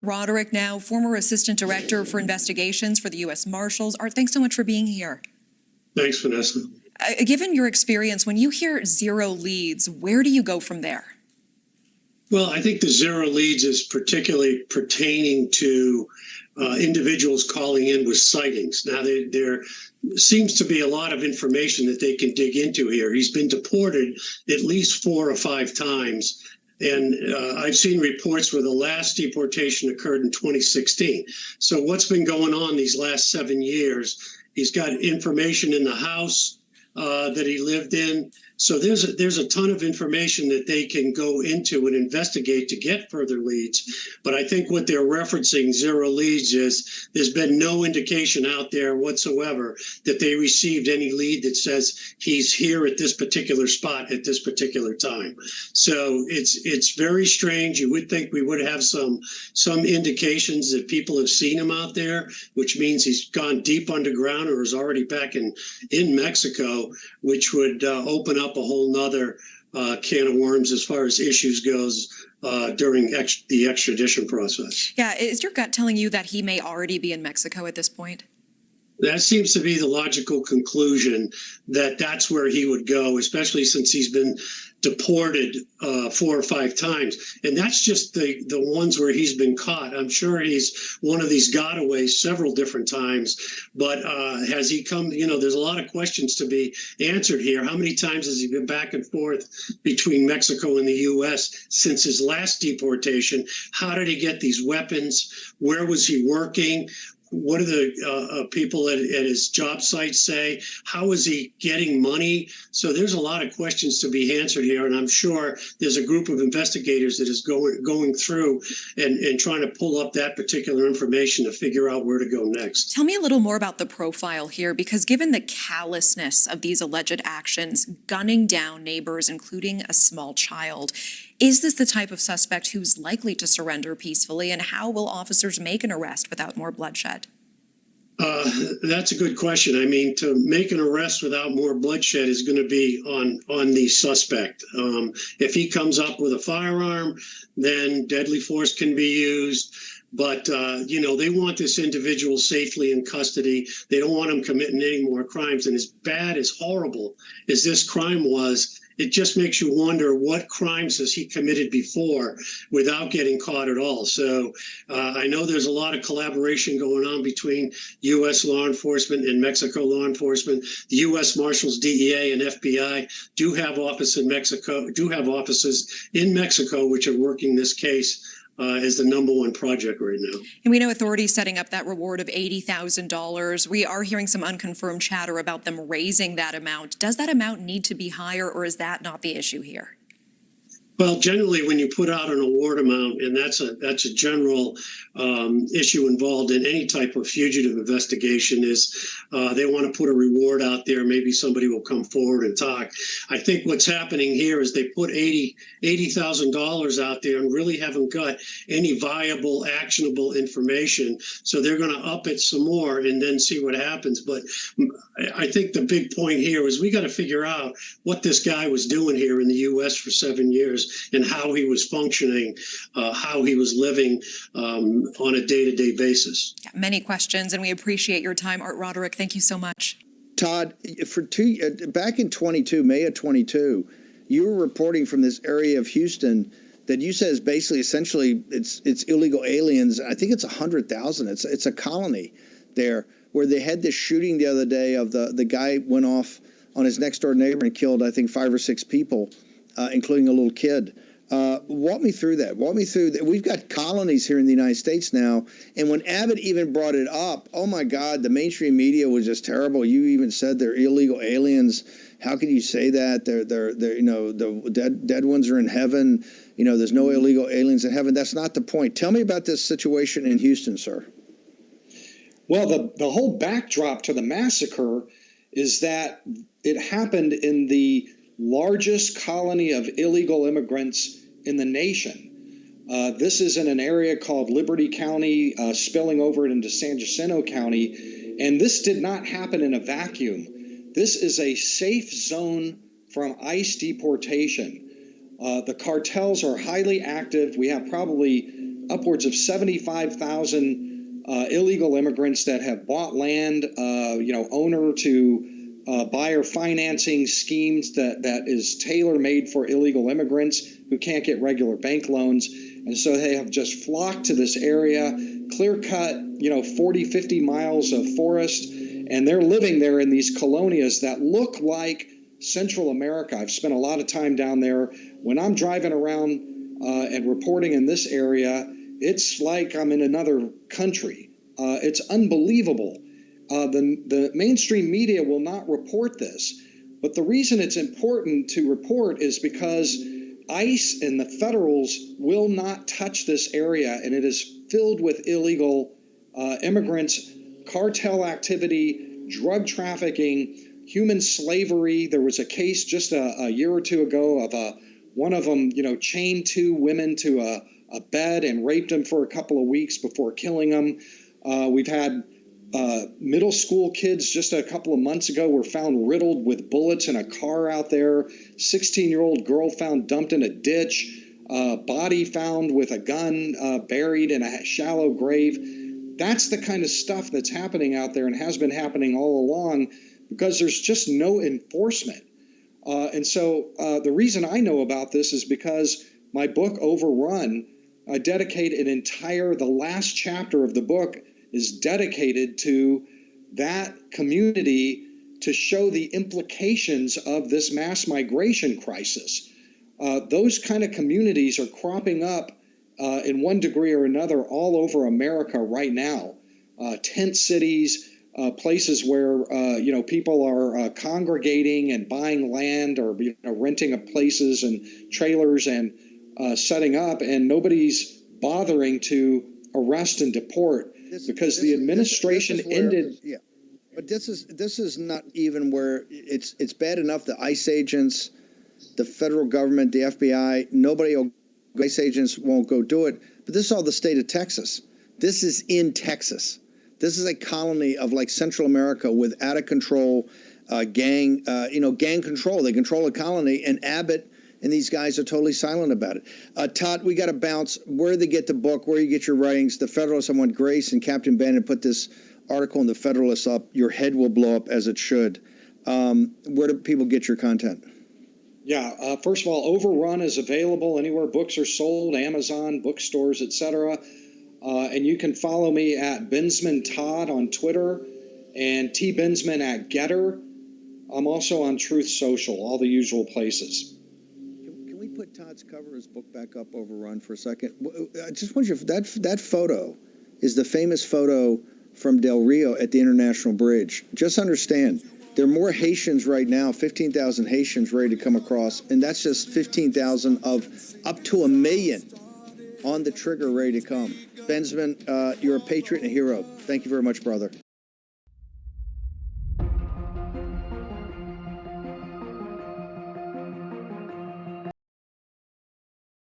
Roderick, now former Assistant Director for Investigations for the U.S. Marshals. Art, thanks so much for being here. Thanks, Vanessa. Given your experience, when you hear zero leads, where do you go from there? Well, I think the zero leads is particularly pertaining to individuals calling in with sightings. Now, there seems to be a lot of information that they can dig into here. He's been deported at least 4 or 5 times. And I've seen reports where the last deportation occurred in 2016. So what's been going on these last 7 years? He's got information in the house that he lived in. So there's a ton of information that they can go into and investigate to get further leads. But I think what they're referencing, zero leads, is there's been no indication out there whatsoever that they received any lead that says he's here at this particular spot at this particular time. So it's very strange. You would think we would have some indications that people have seen him out there, which means he's gone deep underground or is already back in Mexico, which would open up a whole nother can of worms as far as issues goes during the extradition process. Yeah, is your gut telling you that he may already be in Mexico at this point? That seems to be the logical conclusion, that that's where he would go, especially since he's been deported 4 or 5 times. And that's just the ones where he's been caught. I'm sure he's one of these gotaways several different times. But has he come, there's a lot of questions to be answered here. How many times has he been back and forth between Mexico and the U.S. since his last deportation? How did he get these weapons? Where was he working? What do the people at his job site say? How is he getting money? So there's a lot of questions to be answered here, and I'm sure there's a group of investigators that is going through and trying to pull up that particular information to figure out where to go next. Tell me a little more about the profile here, because given the callousness of these alleged actions, gunning down neighbors, including a small child, is this the type of suspect who's likely to surrender peacefully, and how will officers make an arrest without more bloodshed? That's a good question. I mean, to make an arrest without more bloodshed is going to be on the suspect. If he comes up with a firearm, then deadly force can be used. But, they want this individual safely in custody. They don't want him committing any more crimes. And as bad, as horrible as this crime was, it just makes you wonder what crimes has he committed before without getting caught at all. So I know there's a lot of collaboration going on between U.S. law enforcement and Mexico law enforcement. The U.S. Marshals, DEA, and FBI do have offices in Mexico, which are working this case is the #1 project right now. And we know authorities setting up that reward of $80,000. We are hearing some unconfirmed chatter about them raising that amount. Does that amount need to be higher, or is that not the issue here? Well, generally, when you put out an award amount, and that's a general issue involved in any type of fugitive investigation, is they want to put a reward out there. Maybe somebody will come forward and talk. I think what's happening here is they put $80,000 out there and really haven't got any viable, actionable information. So they're going to up it some more and then see what happens. But I think the big point here is we got to figure out what this guy was doing here in the U.S. for 7 years and how he was functioning, how he was living on a day-to-day basis. Yeah, many questions, and we appreciate your time, Art Roderick. Thank you so much. Todd, back in May of 22, you were reporting from this area of Houston that you said is basically, essentially, it's illegal aliens. I think it's 100,000. It's a colony there, where they had this shooting the other day of the guy went off on his next door neighbor and killed, I think, 5 or 6 people, including a little kid. Walk me through that. Walk me through that. We've got colonies here in the United States now, and when Abbott even brought it up, oh my God, the mainstream media was just terrible. You even said they're illegal aliens. How can you say that? They're the dead ones are in heaven. There's no illegal aliens in heaven. That's not the point. Tell me about this situation in Houston, sir. Well, the whole backdrop to the massacre is that it happened in the largest colony of illegal immigrants in the nation. This is in an area called Liberty County, spilling over into San Jacinto County, and this did not happen in a vacuum. This is a safe zone from ICE deportation. The cartels are highly active. We have probably upwards of 75,000 illegal immigrants that have bought land, owner to buyer financing schemes that is tailor-made for illegal immigrants who can't get regular bank loans. And so they have just flocked to this area, clear-cut, 40, 50 miles of forest, and they're living there in these colonias that look like Central America. I've spent a lot of time down there. When I'm driving around and reporting in this area, it's like I'm in another country. It's unbelievable. The mainstream media will not report this. But the reason it's important to report is because ICE and the federals will not touch this area, and it is filled with illegal immigrants, cartel activity, drug trafficking, human slavery. There was a case just a year or two ago of one of them, chained two women to a bed and raped them for a couple of weeks before killing them. We've had middle school kids just a couple of months ago were found riddled with bullets in a car out there. 16-year-old girl found dumped in a ditch. Body found with a gun buried in a shallow grave. That's the kind of stuff that's happening out there and has been happening all along because there's just no enforcement. And so the reason I know about this is because my book, Overrun, I dedicate the last chapter of the book is dedicated to that community to show the implications of this mass migration crisis. Those kind of communities are cropping up in one degree or another all over America right now. Tent cities, places where people are congregating and buying land or renting places and trailers and setting up, and nobody's bothering to arrest and deport because the administration ended. Yeah, but this is not even where it's bad enough. The ICE agents, the federal government, the FBI, ICE agents won't go do it. But this is all the state of Texas. This is in Texas. This is a colony of like Central America with out of control gang control. They control a colony, and Abbott and these guys are totally silent about it. Todd, we got to bounce. Where they get the book, where you get your writings. The Federalist, I want Grace and Captain Bannon put this article in the Federalist up. Your head will blow up, as it should. Where do people get your content? Yeah, first of all, Overrun is available anywhere books are sold, Amazon, bookstores, etc. And you can follow me at Bensman Todd on Twitter and T. Bensman at Getter. I'm also on Truth Social, all the usual places. Can we put Todd's cover of his book back up, Overrun, for a second? I just wonder if that photo is the famous photo from Del Rio at the International Bridge. Just understand, there are more Haitians right now, 15,000 Haitians ready to come across, and that's just 15,000 of up to 1 million on the trigger ready to come. Bensman, you're a patriot and a hero. Thank you very much, brother.